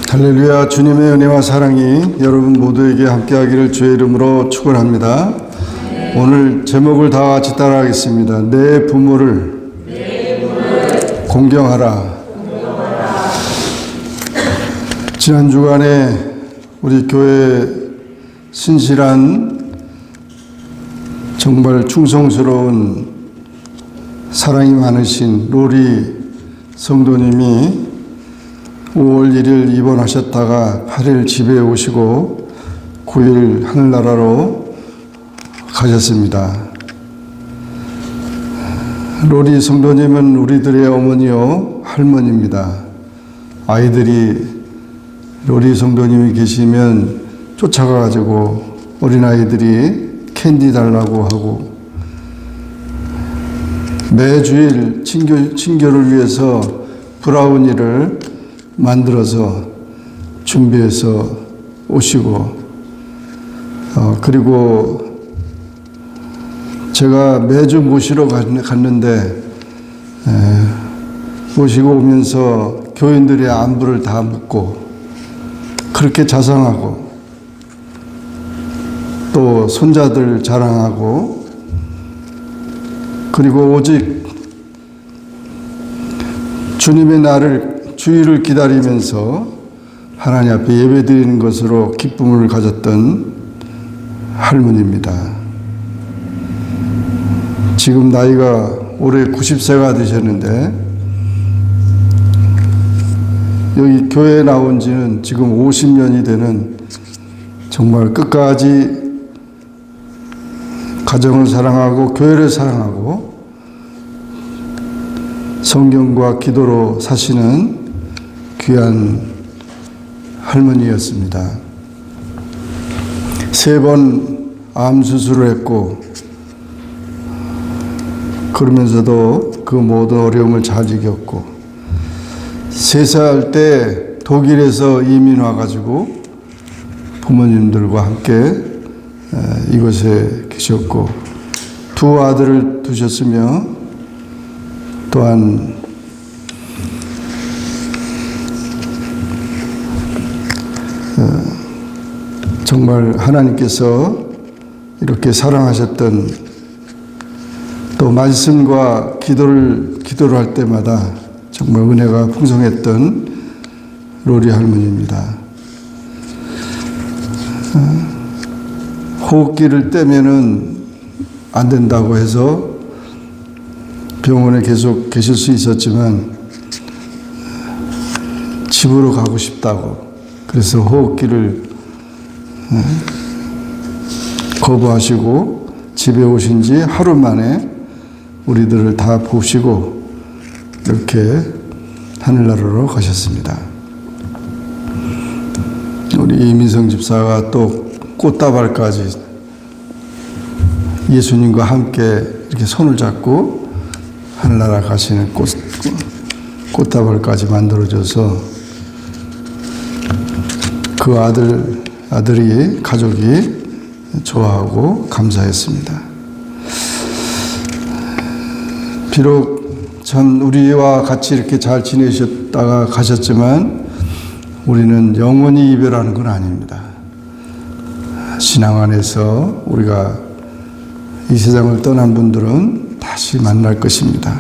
할렐루야. 주님의 은혜와 사랑이 여러분 모두에게 함께하기를 주의 이름으로 축원합니다. 오늘 제목을 다 같이 따라하겠습니다. 내 부모를 공경하라. 지난 주간에 우리 교회 신실한 정말 충성스러운 사랑이 많으신 로리 성도님이 5월 1일 입원하셨다가 8일 집에 오시고 9일 하늘나라로 가셨습니다. 로리 성도님은 우리들의 어머니요 할머니입니다. 아이들이 로리 성도님이 계시면 쫓아가가지고 어린아이들이 캔디 달라고 하고 매주일 친교를 위해서 브라우니를 만들어서 준비해서 오시고 그리고 제가 매주 모시러 갔는데 모시고 오면서 교인들의 안부를 다 묻고 그렇게 자상하고 또 손자들 자랑하고 그리고 오직 주님의 주일을 기다리면서 하나님 앞에 예배드리는 것으로 기쁨을 가졌던 할머니입니다. 지금 나이가 올해 90세가 되셨는데 여기 교회에 나온 지는 지금 50년이 되는 정말 끝까지 가정을 사랑하고 교회를 사랑하고 성경과 기도로 사시는 귀한 할머니였습니다. 3번 암 수술을 했고 그러면서도 그 모든 어려움을 잘 이겼고 3살 때 독일에서 이민 와가지고 부모님들과 함께 이곳에 계셨고 2 아들을 두셨으며 또한 정말 하나님께서 이렇게 사랑하셨던 또 말씀과 기도를 할 때마다 정말 은혜가 풍성했던 로리 할머니입니다. 호흡기를 떼면은 안 된다고 해서 병원에 계속 계실 수 있었지만 집으로 가고 싶다고 그래서 호흡기를 거부하시고 집에 오신 지 하루 만에 우리들을 다 보시고 이렇게 하늘나라로 가셨습니다. 우리 이민성 집사가 또 꽃다발까지 예수님과 함께 이렇게 손을 잡고 하늘나라 가시는 꽃다발까지 만들어줘서 그 아들이 가족이 좋아하고 감사했습니다. 비록 참 우리와 같이 이렇게 잘 지내셨다가 가셨지만 우리는 영원히 이별하는 건 아닙니다. 신앙 안에서 우리가 이 세상을 떠난 분들은 다시 만날 것입니다.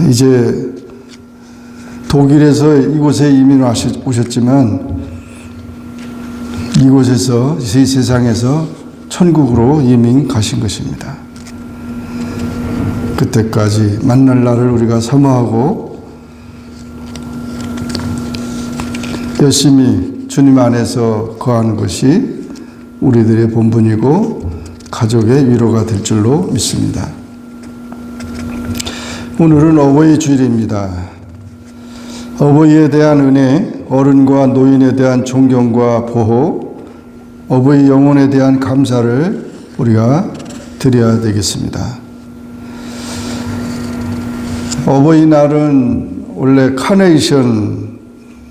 이제 독일에서 이곳에 이민 오셨지만 이곳에서 이 세상에서 천국으로 이민 가신 것입니다. 그때까지 만날 날을 우리가 사모하고 열심히 주님 안에서 거하는 것이 우리들의 본분이고 가족의 위로가 될 줄로 믿습니다. 오늘은 어버이 주일입니다. 어버이에 대한 은혜, 어른과 노인에 대한 존경과 보호, 어버이 영혼에 대한 감사를 우리가 드려야 되겠습니다. 어버이날은 원래 카네이션을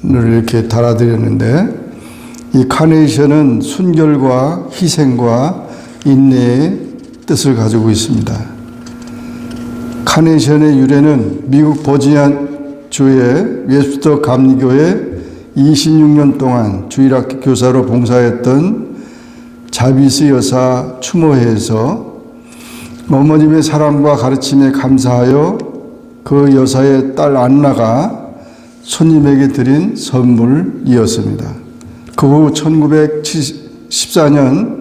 이렇게 달아드렸는데 이 카네이션은 순결과 희생과 인내의 뜻을 가지고 있습니다. 카네이션의 유래는 미국 버지니아 주에 웹스터 감리교회 26년 동안 주일학교 교사로 봉사했던 자비스 여사 추모회에서 어머님의 사랑과 가르침에 감사하여 그 여사의 딸 안나가 손님에게 드린 선물이었습니다. 그 후 1914년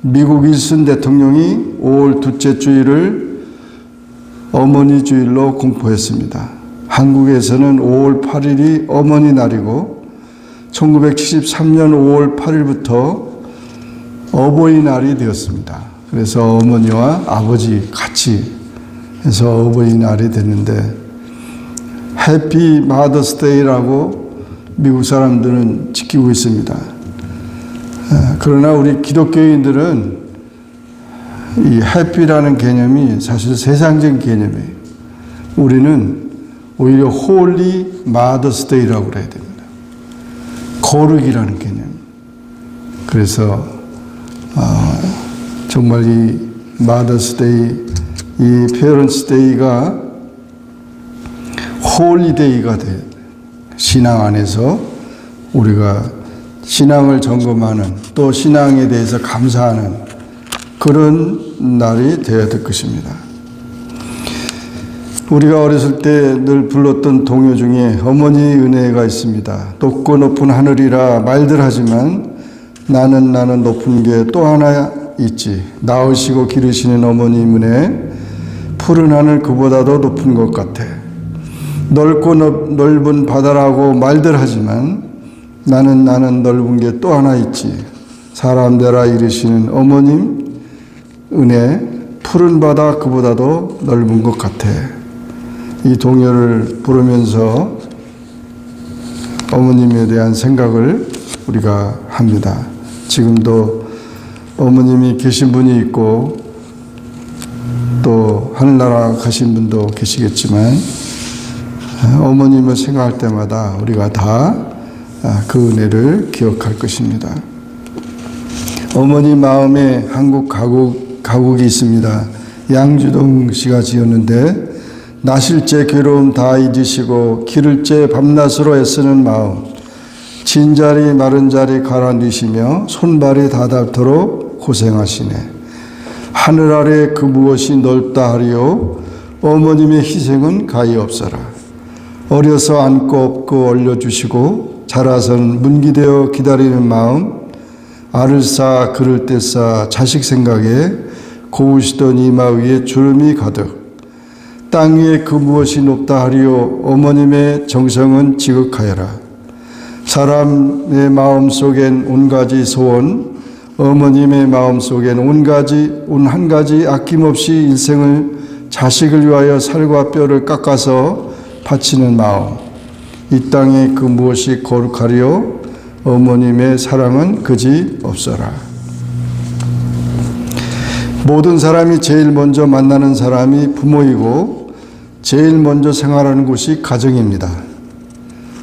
미국 윌슨 대통령이 5월 둘째 주일을 어머니 주일로 공포했습니다. 한국에서는 5월 8일이 어머니 날이고 1973년 5월 8일부터 어버이날이 되었습니다. 그래서 어머니와 아버지 같이 해서 어버이날이 됐는데 해피 마더스데이라고 미국 사람들은 지키고 있습니다. 그러나 우리 기독교인들은 이 해피라는 개념이 사실 세상적인 개념이에요. 우리는 오히려 홀리 마더스데이라고 그래야 됩니다. 거룩이라는 개념. 그래서 정말 이 마더스데이, 이 페어런스데이가 홀리데이가 돼요. 신앙 안에서 우리가 신앙을 점검하는, 또 신앙에 대해서 감사하는 그런 날이 되어야 될 것입니다. 우리가 어렸을 때 늘 불렀던 동요 중에 어머니 은혜가 있습니다. 높고 높은 하늘이라 말들 하지만 나는 높은 게 또 하나 있지. 낳으시고 기르시는 어머님 은혜, 푸른 하늘 그보다도 높은 것 같아. 넓고 넓은 바다라고 말들 하지만 나는 넓은 게 또 하나 있지. 사람 되라 이르시는 어머님 은혜, 푸른 바다 그보다도 넓은 것 같아. 이 동요를 부르면서 어머님에 대한 생각을 우리가 합니다. 지금도 어머님이 계신 분이 있고 또 하늘나라 가신 분도 계시겠지만 어머님을 생각할 때마다 우리가 다 그 은혜를 기억할 것입니다. 어머니 마음에 한국 가곡이 있습니다. 양주동 씨가 지었는데 나실제 괴로움 다 잊으시고 기를제 밤낮으로 애쓰는 마음, 진자리 마른 자리 갈아뉘시며 손발이 다 닳도록 고생하시네. 하늘 아래 그 무엇이 넓다 하리요 어머님의 희생은 가히 없어라. 어려서 안고 업고 얼려주시고 자라선 문기되어 기다리는 마음, 알을 쌓아 그를 때 쌓아 자식 생각에 고우시던 이마 위에 주름이 가득. 땅 위에 그 무엇이 높다 하리요 어머님의 정성은 지극하여라. 사람의 마음속엔 온가지 소원, 어머님의 마음속엔 한 가지 아낌없이 일생을 자식을 위하여 살과 뼈를 깎아서 바치는 마음. 이 땅에 그 무엇이 거룩하리요 어머님의 사랑은 그지 없어라. 모든 사람이 제일 먼저 만나는 사람이 부모이고 제일 먼저 생활하는 곳이 가정입니다.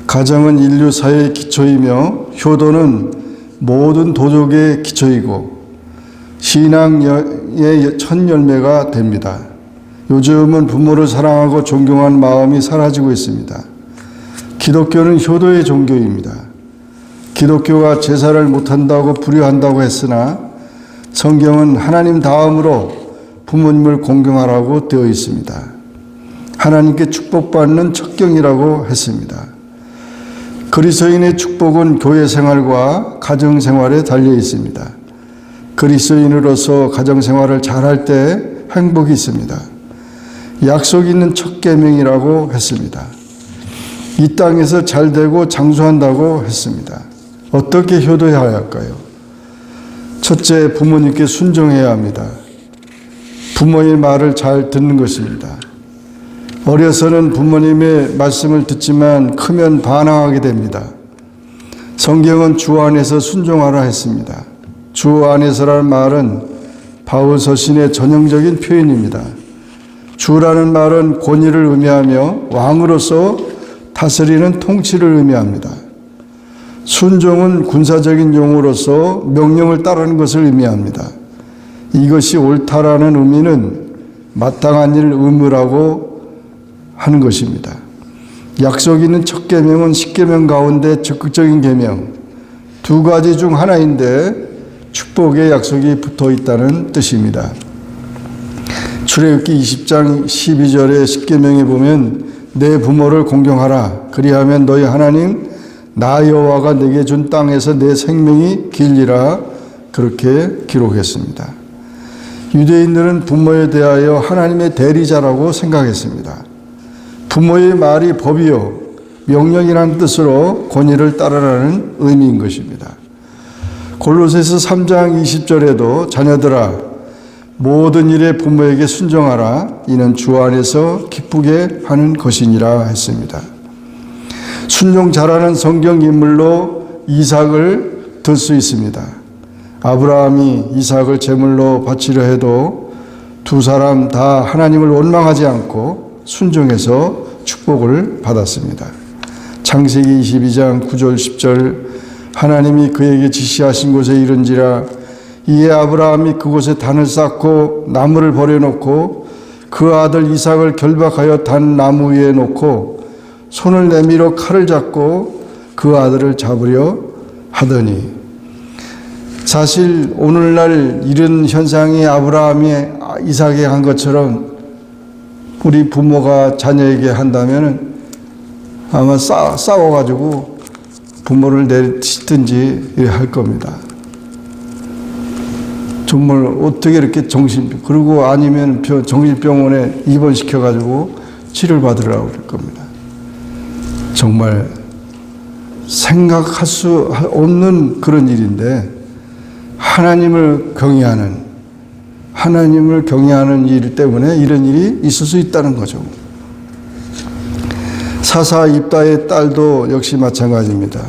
가정은 인류 사회의 기초이며 효도는 모든 도덕의 기초이고 신앙의 첫 열매가 됩니다. 요즘은 부모를 사랑하고 존경하는 마음이 사라지고 있습니다. 기독교는 효도의 종교입니다. 기독교가 제사를 못한다고 불효한다고 했으나 성경은 하나님 다음으로 부모님을 공경하라고 되어 있습니다. 하나님께 축복받는 척경이라고 했습니다. 그리스도인의 축복은 교회 생활과 가정 생활에 달려 있습니다. 그리스도인으로서 가정 생활을 잘할 때 행복이 있습니다. 약속 있는 첫 계명이라고 했습니다. 이 땅에서 잘 되고 장수한다고 했습니다. 어떻게 효도해야 할까요? 첫째, 부모님께 순종해야 합니다. 부모의 말을 잘 듣는 것입니다. 어려서는 부모님의 말씀을 듣지만 크면 반항하게 됩니다. 성경은 주 안에서 순종하라 했습니다. 주 안에서라는 말은 바울 서신의 전형적인 표현입니다. 주라는 말은 권위를 의미하며 왕으로서 다스리는 통치를 의미합니다. 순종은 군사적인 용어로서 명령을 따르는 것을 의미합니다. 이것이 옳다라는 의미는 마땅한 일 의무라고 하는 것입니다. 약속이 있는 첫 계명은 10계명 가운데 적극적인 계명, 두 가지 중 하나인데 축복의 약속이 붙어 있다는 뜻입니다. 출애굽기 20장 12절의 10계명에 보면 내 부모를 공경하라. 그리하면 너희 하나님 나 여호와가 내게 준 땅에서 내 생명이 길리라. 그렇게 기록했습니다. 유대인들은 부모에 대하여 하나님의 대리자라고 생각했습니다. 부모의 말이 법이요 명령이라는 뜻으로 권위를 따르라는 의미인 것입니다. 골로새서 3장 20절에도 자녀들아 모든 일에 부모에게 순종하라. 이는 주 안에서 기쁘게 하는 것이니라 했습니다. 순종 잘하는 성경 인물로 이삭을 들 수 있습니다. 아브라함이 이삭을 제물로 바치려 해도 두 사람 다 하나님을 원망하지 않고 순종해서 축복을 받았습니다. 창세기 22장 9절 10절 하나님이 그에게 지시하신 곳에 이른지라 이에 아브라함이 그곳에 단을 쌓고 나무를 버려놓고 그 아들 이삭을 결박하여 단 나무 위에 놓고 손을 내밀어 칼을 잡고 그 아들을 잡으려 하더니 사실 오늘날 이런 현상이 아브라함이 이삭에게 한 것처럼 우리 부모가 자녀에게 한다면 아마 싸워가지고 부모를 내치든지 할 겁니다. 정말 어떻게 이렇게 그리고 아니면 정신병원에 입원시켜가지고 치료를 받으라고 그럴 겁니다. 정말 생각할 수 없는 그런 일인데 하나님을 경외하는 일 때문에 이런 일이 있을 수 있다는 거죠. 사사 입다의 딸도 역시 마찬가지입니다.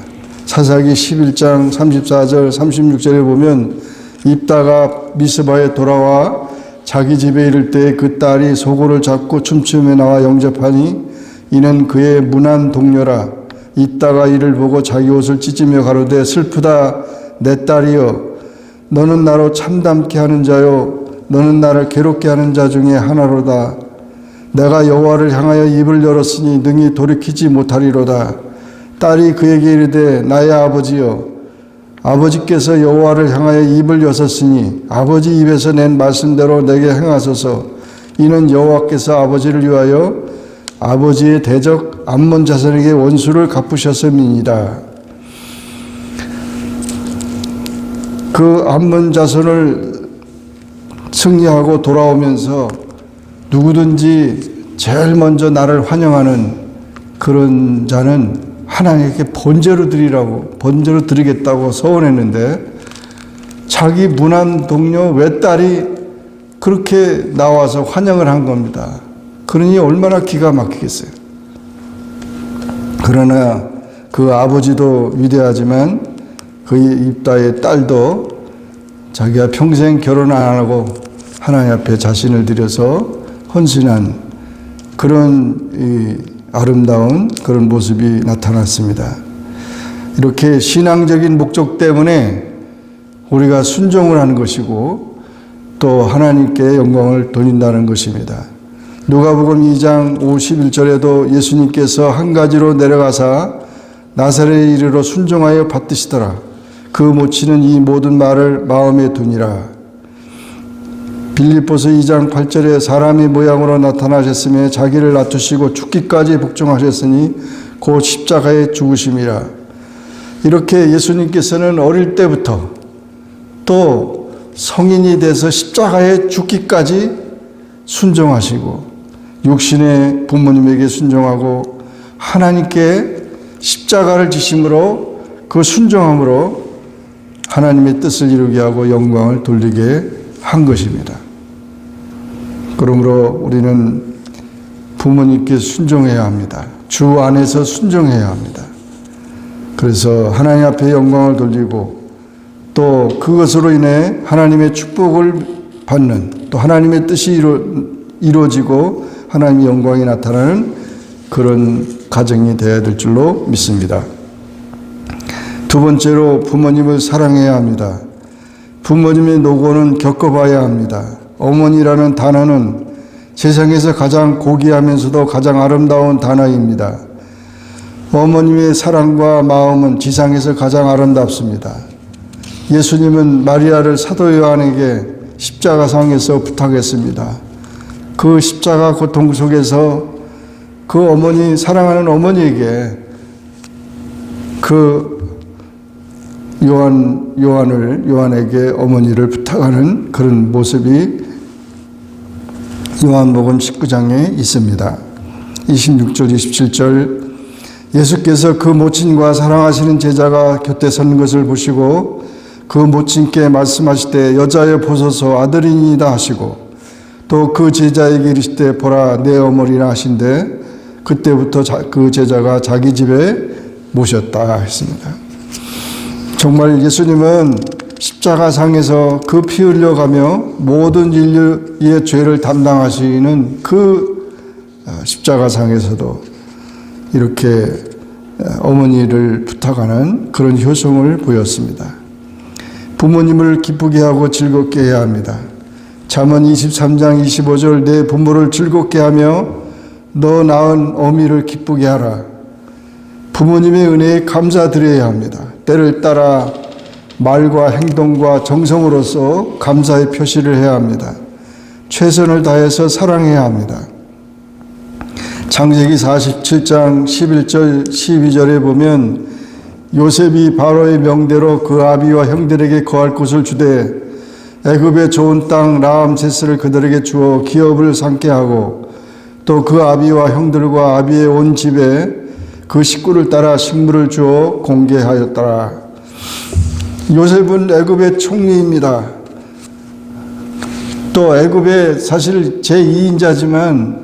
사사기 11장 34절 36절에 보면 입다가 미스바에 돌아와 자기 집에 이를 때 그 딸이 소고를 잡고 춤추며 나와 영접하니 이는 그의 문안 동료라. 입다가 이를 보고 자기 옷을 찢으며 가로되 슬프다 내 딸이여 너는 나로 참담케 하는 자요 너는 나를 괴롭게 하는 자 중에 하나로다. 내가 여호와를 향하여 입을 열었으니 능히 돌이키지 못하리로다. 딸이 그에게 이르되 나의 아버지여 아버지께서 여호와를 향하여 입을 여셨으니 아버지 입에서 낸 말씀대로 내게 행하소서. 이는 여호와께서 아버지를 위하여 아버지의 대적 암몬 자손에게 원수를 갚으셨음이니라. 그 암몬 자손을 승리하고 돌아오면서 누구든지 제일 먼저 나를 환영하는 그런 자는 하나님께 번제로 드리겠다고 서원했는데 자기 문안 동료 외딸이 그렇게 나와서 환영을 한 겁니다. 그러니 얼마나 기가 막히겠어요. 그러나 그 아버지도 위대하지만 그 입다의 딸도 자기가 평생 결혼 안 하고 하나님 앞에 자신을 들여서 헌신한 그런 아름다운 그런 모습이 나타났습니다. 이렇게 신앙적인 목적 때문에 우리가 순종을 하는 것이고 또 하나님께 영광을 돌린다는 것입니다. 누가복음 2장 51절에도 예수님께서 한 가지로 내려가사 나사렛에 이르러 순종하여 받드시더라. 그 모치는 이 모든 말을 마음에 두니라. 빌립보서 2장 8절에 사람의 모양으로 나타나셨으며 자기를 낮추시고 죽기까지 복종하셨으니 곧 십자가에 죽으심이라. 이렇게 예수님께서는 어릴 때부터 또 성인이 돼서 십자가에 죽기까지 순종하시고 육신의 부모님에게 순종하고 하나님께 십자가를 지심으로 그 순종함으로 하나님의 뜻을 이루게 하고 영광을 돌리게 한 것입니다. 그러므로 우리는 부모님께 순종해야 합니다. 주 안에서 순종해야 합니다. 그래서 하나님 앞에 영광을 돌리고 또 그것으로 인해 하나님의 축복을 받는 또 하나님의 뜻이 이루어지고 하나님의 영광이 나타나는 그런 가정이 되어야 될 줄로 믿습니다. 두 번째로 부모님을 사랑해야 합니다. 부모님의 노고는 겪어봐야 합니다. 어머니라는 단어는 세상에서 가장 고귀하면서도 가장 아름다운 단어입니다. 어머님의 사랑과 마음은 지상에서 가장 아름답습니다. 예수님은 마리아를 사도 요한에게 십자가상에서 부탁했습니다. 그 십자가 고통 속에서 그 어머니, 사랑하는 어머니에게 그 요한에게 어머니를 부탁하는 그런 모습이 요한복음 19장에 있습니다. 26절, 27절 예수께서 그 모친과 사랑하시는 제자가 곁에 선 것을 보시고 그 모친께 말씀하시되 여자여 보소서 아들이니이다 하시고 또 그 제자에게 이르시되 보라 내 어머니라 하신대 그때부터 그 제자가 자기 집에 모셨다 했습니다. 정말 예수님은 십자가상에서 그 피 흘려가며 모든 인류의 죄를 담당하시는 그 십자가상에서도 이렇게 어머니를 부탁하는 그런 효성을 보였습니다. 부모님을 기쁘게 하고 즐겁게 해야 합니다. 잠언 23장 25절 내 부모를 즐겁게 하며 너 낳은 어미를 기쁘게 하라. 부모님의 은혜에 감사드려야 합니다. 때를 따라 말과 행동과 정성으로서 감사의 표시를 해야 합니다. 최선을 다해서 사랑해야 합니다. 창세기 47장 11절 12절에 보면 요셉이 바로의 명대로 그 아비와 형들에게 거할 곳을 주되 애굽의 좋은 땅 라암세스를 그들에게 주어 기업을 삼게 하고 또 그 아비와 형들과 아비의 온 집에 그 식구를 따라 식물을 주어 공개하였더라. 요셉은 애굽의 총리입니다. 또 애굽의 사실 제2인자지만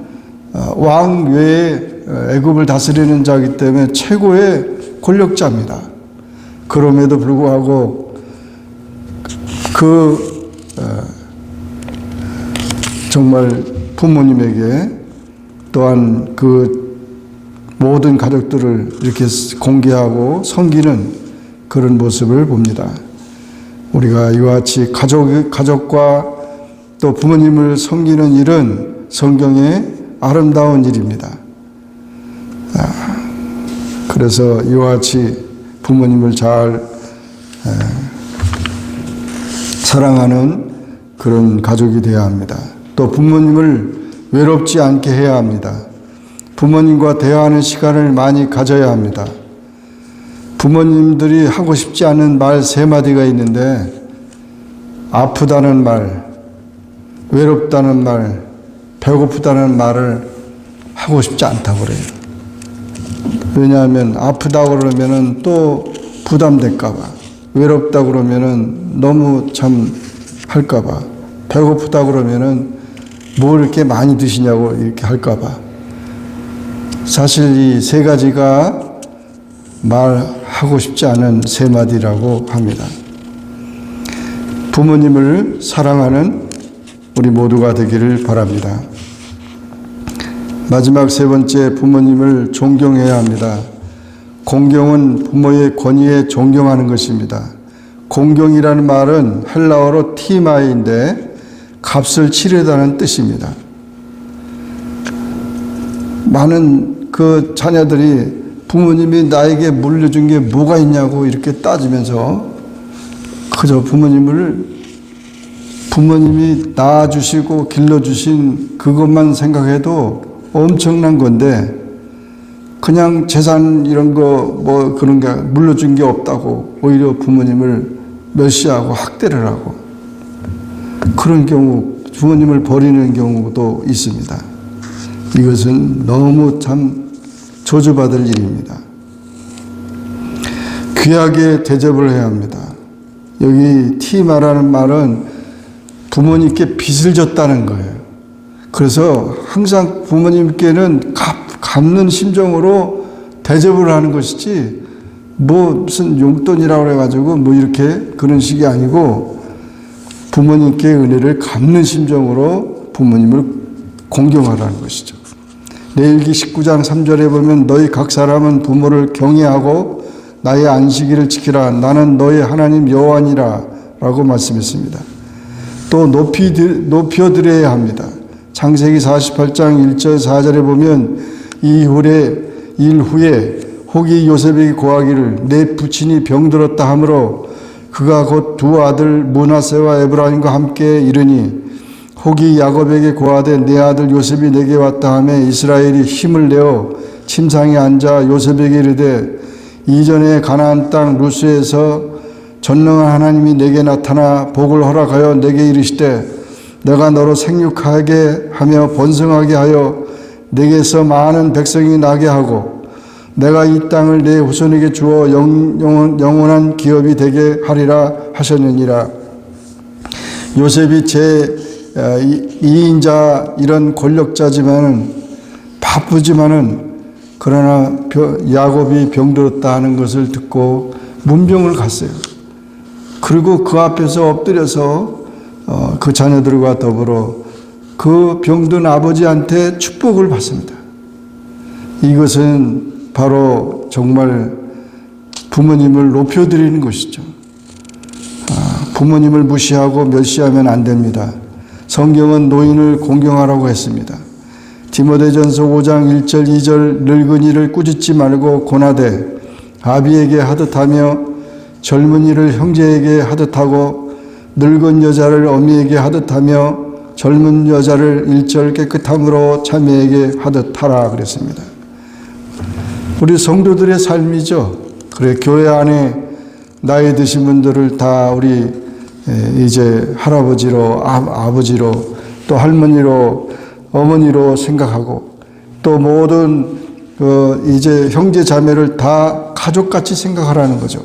왕 외에 애굽을 다스리는 자이기 때문에 최고의 권력자입니다. 그럼에도 불구하고 정말 부모님에게 또한 그 모든 가족들을 이렇게 공개하고 섬기는 그런 모습을 봅니다. 우리가 이와 같이 가족과 또 부모님을 섬기는 일은 성경의 아름다운 일입니다. 그래서 이와 같이 부모님을 잘 사랑하는 그런 가족이 되어야 합니다. 또 부모님을 외롭지 않게 해야 합니다. 부모님과 대화하는 시간을 많이 가져야 합니다. 부모님들이 하고 싶지 않은 말 3마디가 있는데 아프다는 말, 외롭다는 말, 배고프다는 말을 하고 싶지 않다고 그래요. 왜냐하면 아프다고 그러면은 또 부담될까봐, 외롭다고 그러면은 너무 참 할까봐, 배고프다고 그러면은 뭘 이렇게 많이 드시냐고 이렇게 할까봐. 사실 이 3가지가 말하고 싶지 않은 3마디라고 합니다. 부모님을 사랑하는 우리 모두가 되기를 바랍니다. 마지막 3번째, 부모님을 존경해야 합니다. 공경은 부모의 권위에 존경하는 것입니다. 공경이라는 말은 헬라어로 티마이인데 값을 치르다는 뜻입니다. 많은 그 자녀들이 부모님이 나에게 물려준 게 뭐가 있냐고 이렇게 따지면서 그저 부모님이 낳아주시고 길러주신 그것만 생각해도 엄청난 건데 그냥 재산 이런 거 뭐 그런 게 물려준 게 없다고 오히려 부모님을 멸시하고 학대를 하고 그런 경우, 부모님을 버리는 경우도 있습니다. 이것은 너무 참 저주받을 일입니다. 귀하게 대접을 해야 합니다. 여기 티마라는 말은 부모님께 빚을 졌다는 거예요. 그래서 항상 부모님께는 갚는 심정으로 대접을 하는 것이지 뭐 무슨 용돈이라고 그래가지고 뭐 이렇게 그런 식이 아니고 부모님께 은혜를 갚는 심정으로 부모님을 공경하라는 것이죠. 레위기 19장 3절에 보면 너희 각 사람은 부모를 경외하고 나의 안식일을 지키라. 나는 너의 하나님 여호와니라 라고 말씀했습니다. 또 높여드려야 합니다. 창세기 48장 1절 4절에 보면 일 후에 혹이 요셉에게 고하기를 내 부친이 병들었다 하므로 그가 곧 두 아들 므낫세와 에브라임과 함께 이르니 혹이 야곱에게 고하되 내 아들 요셉이 내게 왔다 하매 이스라엘이 힘을 내어 침상에 앉아 요셉에게 이르되 이전에 가나안 땅 루스에서 전능한 하나님이 내게 나타나 복을 허락하여 내게 이르시되 내가 너로 생육하게 하며 번성하게 하여 내게서 많은 백성이 나게 하고 내가 이 땅을 내 후손에게 주어 영원한 기업이 되게 하리라 하셨느니라. 요셉이 제 2인자 이런 권력자지만은 바쁘지만은 그러나 야곱이 병들었다 하는 것을 듣고 문병을 갔어요. 그리고 그 앞에서 엎드려서 그 자녀들과 더불어 그 병든 아버지한테 축복을 받습니다. 이것은 바로 정말 부모님을 높여드리는 것이죠. 부모님을 무시하고 멸시하면 안 됩니다. 성경은 노인을 공경하라고 했습니다. 디모데전서 5장 1절 2절 늙은이를 꾸짖지 말고 고나되 아비에게 하듯하며 젊은이를 형제에게 하듯하고 늙은 여자를 어미에게 하듯하며 젊은 여자를 1절 깨끗함으로 자매에게 하듯하라 그랬습니다. 우리 성도들의 삶이죠. 그래 교회 안에 나이 드신 분들을 다 우리 이제 할아버지로 아버지로 또 할머니로 어머니로 생각하고 또 모든 이제 형제 자매를 다 가족같이 생각하라는 거죠.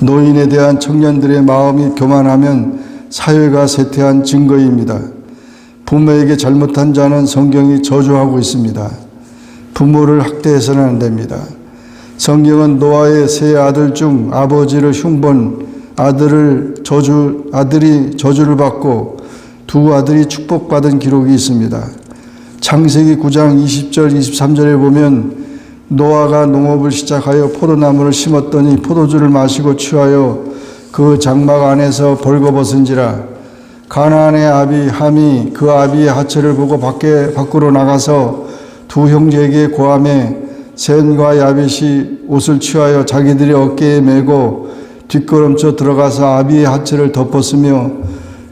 노인에 대한 청년들의 마음이 교만하면 사회가 쇠퇴한 증거입니다. 부모에게 잘못한 자는 성경이 저주하고 있습니다. 부모를 학대해서는 안 됩니다. 성경은 노아의 세 아들 중 아버지를 흉본 아들이 저주를 받고 두 아들이 축복받은 기록이 있습니다. 창세기 9장 20절 23절에 보면 노아가 농업을 시작하여 포도나무를 심었더니 포도주를 마시고 취하여 그 장막 안에서 벌거벗은지라. 가나안의 아비 함이 그 아비의 하체를 보고 밖으로 나가서 두 형제에게 고하매 셈과 야벳이 옷을 취하여 자기들의 어깨에 메고 뒷걸음쳐 들어가서 아비의 하체를 덮었으며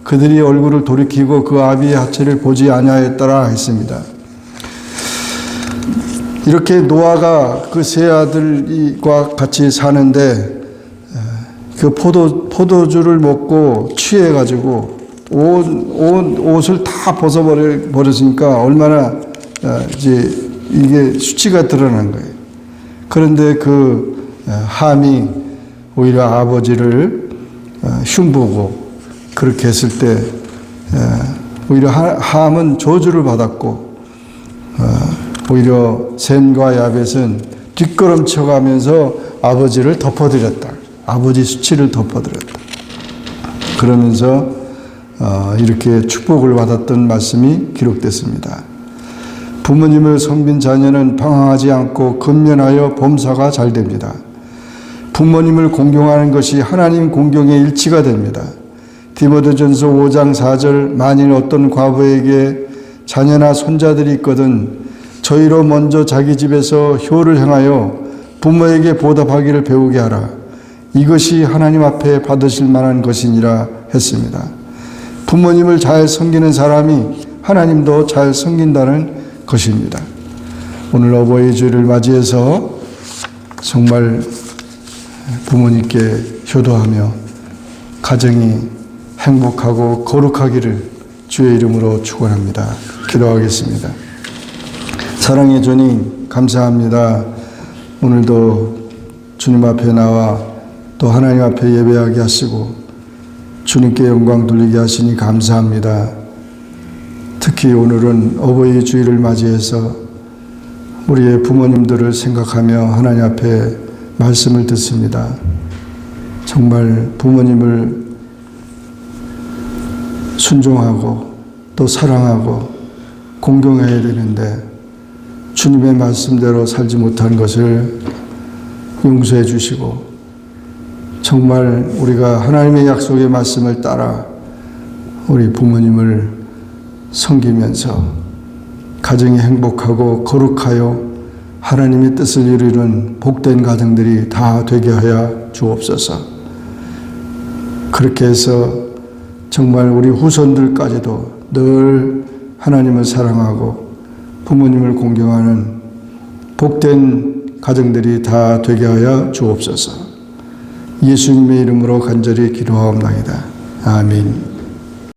그들이 얼굴을 돌이키고 그 아비의 하체를 보지 아니하였더라 했습니다. 이렇게 노아가 그 세 아들과 같이 사는데 그 포도주를 먹고 취해가지고 온 옷을 다 벗어버렸으니까 얼마나 이제 이게 수치가 드러난 거예요. 그런데 그 함이 오히려 아버지를 흉보고 그렇게 했을 때 오히려 함은 저주를 받았고 오히려 셈과 야벳은 뒷걸음쳐가면서 아버지를 덮어드렸다. 아버지 수치를 덮어드렸다. 그러면서 이렇게 축복을 받았던 말씀이 기록됐습니다. 부모님을 섬긴 자녀는 방황하지 않고 근면하여 범사가 잘 됩니다. 부모님을 공경하는 것이 하나님 공경의 일치가 됩니다. 디모데전서 5장 4절 만일 어떤 과부에게 자녀나 손자들이 있거든 저희로 먼저 자기 집에서 효를 행하여 부모에게 보답하기를 배우게 하라. 이것이 하나님 앞에 받으실 만한 것이니라 했습니다. 부모님을 잘 섬기는 사람이 하나님도 잘 섬긴다는 것입니다. 오늘 어버이 주일을 맞이해서 정말 부모님께 효도하며 가정이 행복하고 거룩하기를 주의 이름으로 축원합니다. 기도하겠습니다. 사랑의 주님 감사합니다. 오늘도 주님 앞에 나와 또 하나님 앞에 예배하게 하시고 주님께 영광 돌리게 하시니 감사합니다. 특히 오늘은 어버이 주일을 맞이해서 우리의 부모님들을 생각하며 하나님 앞에 말씀을 듣습니다. 정말 부모님을 순종하고 또 사랑하고 공경해야 되는데 주님의 말씀대로 살지 못한 것을 용서해 주시고 정말 우리가 하나님의 약속의 말씀을 따라 우리 부모님을 섬기면서 가정이 행복하고 거룩하여 하나님의 뜻을 이루는 복된 가정들이 다 되게 하여 주옵소서. 그렇게 해서 정말 우리 후손들까지도 늘 하나님을 사랑하고 부모님을 공경하는 복된 가정들이 다 되게 하여 주옵소서. 예수님의 이름으로 간절히 기도하옵나이다. 아멘.